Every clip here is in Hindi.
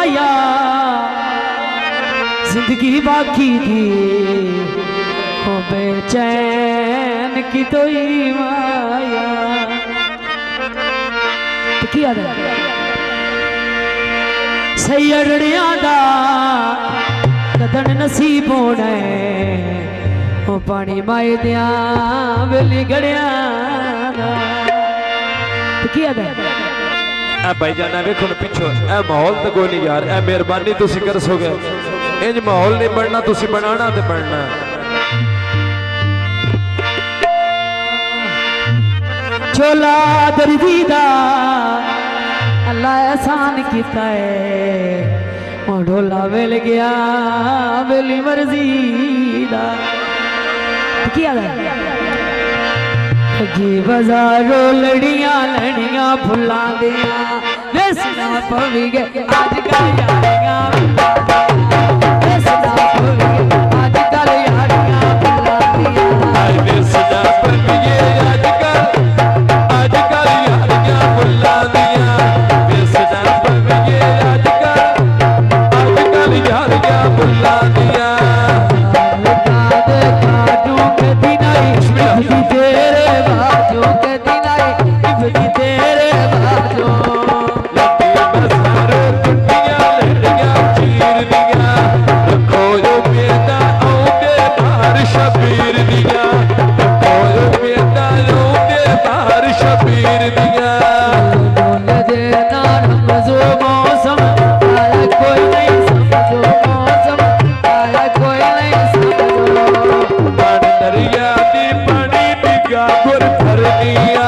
माया जिंदगी बाकी थी हो बेचैन की तो ही माया किया सही अड़िया दा कदन नसीब होना वो पानी माए दिया वेली गड़िया किया भाई जाना वेखो पिछो ए माहौल तो कोई नहीं यार, ए मेहरबानी तुसी कर सोगे, इंज माहौल नहीं बनना, तुसी बनाना ते बनना। चोला दर्दीदा अल्लाह एहसान किता है ओ ढोला वेल गया वेली मर्जी दा किया जी बाजारों लड़ियां लड़ियां फुलां दियां वेसना पवी गए आजकल यारियां वेसना पवी गए आजकल यारियां फुलां दियां वेसना पवी गए आजकल यारियां फुलां दियां वेसना पवी गए आजकल यारियां फुलां दियां तेरे बाजों के दिन आए इबनी तेरे बाजों लटी बसारो कुटियां लड़ियां चीर दियां रखो जो बेटा औदे बाहर शबीर दियां रखो जो बेटा औदे बाहर शबीर दियां नदे नार मजो मौसम आया कोई नहीं समझो मौसम आया कोई नहीं समझो पानी दरिया दी पानी दी गागुर भरनिया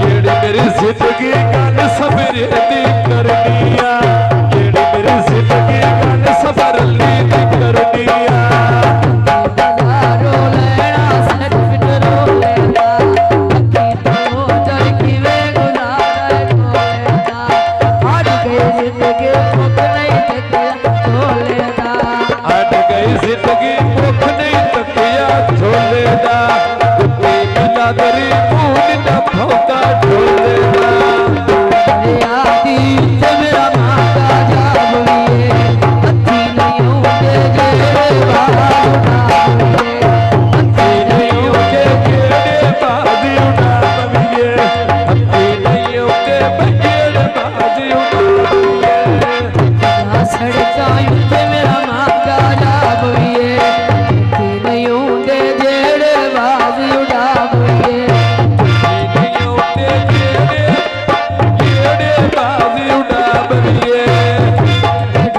जेड़ी मेरी जिंदगी गल सबरे दी करनिया जेड़ी मेरी जिंदगी गल सबरली दी करनिया बाजारों लेना सट फिटरो लेना अक्की तो जड़ की वे गुजारा कोलेना हट गई जिंदगी भूख नहीं तकिया झोलेदा हट गई जिंदगी भूख नहीं तकिया झोलेदा कुत्ते मिला दरी फूल न भौंका झोलेदा यादी ते मेरा माता जावलिए हथी नहीं होते जेड़े बाबूए हत्ती नहीं होके केड़े बाजी उड़ाविए हत्ती नहीं होके बगेड़ बाजी उड़ाविए सड़का ते मेरा माता जावलिए हथी नहीं होते जेड़े बाजी उड़ाविए नहीं होके केड़े बाजी उड़ाविए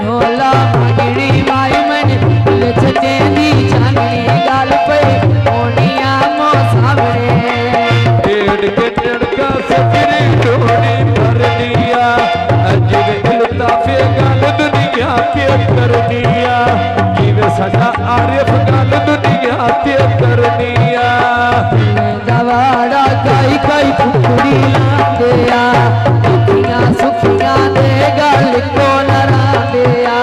ढोला मगड़ी माई मन ले छटे दी चांदनी गाल पे ओनिया मो सावरे टेढ़ के टेढ़का सकरी डोरी भर दिया अजब इल्ताफे गल दुनिया के कर दिया किवे सदा आरिफ गल दुनिया के कर दिया दवाड़ा काई काई फुकड़ी लांदिया दुखियां सुखियां दे गल को नरांदिया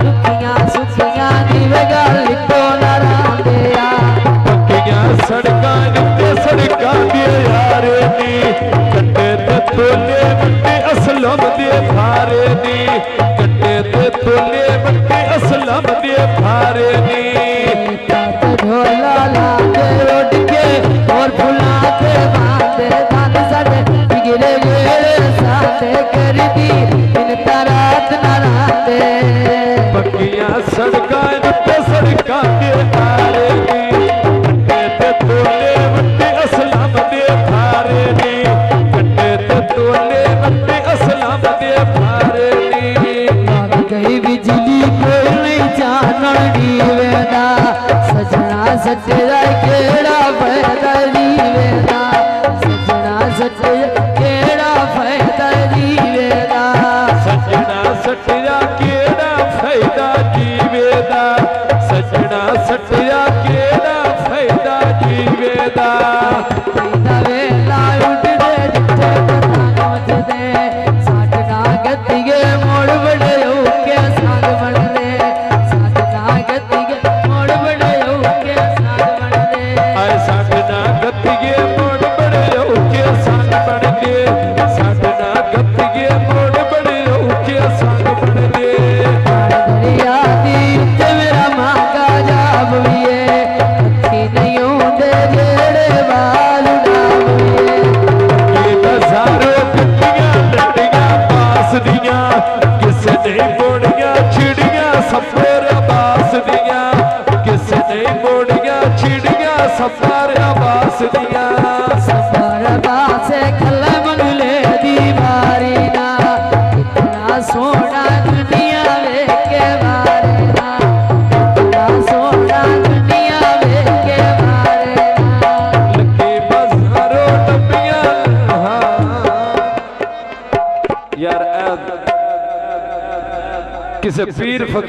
दुखियां सुखियां दी गल को नरांदिया पक्कियां सड़कां ते सड़कां दे यार नी कट्टे ते तोले बट्टे असलम दे फारे नी कट्टे ते तोले बट्टे असलम दे फारे नी ढोला लाके उठ के और फुलाते बांधे धन सड़े बिगड़े गेड़े साथे कर दी इन तरात नराते पक्कियां सड़कां ते सड़कां दे तारे नी कट्टे ते तोले बट्टे असलम दे फारे नी कट्टे ते तोले बट्टे असलम दे फारे नी कहीं बिजली कोई नहीं जानन दीवेदा सजना सच्चा केड़ा फायदा दीवेदा सजना सच्चा केड़ा फायदा दीवेदा सजना सटिया केड़ा फायदा जीवेदा सजना सटिया केड़ा फायदा जीवेदा वेला उठ दे जिथे पतंग मचदे साडना गतिगे मोड़ बड़े होके साग बनदे साडना गतिगे मोड़ बड़े होके साग ਕਿਸੇ ਪੀਰ ਫਕੀਰ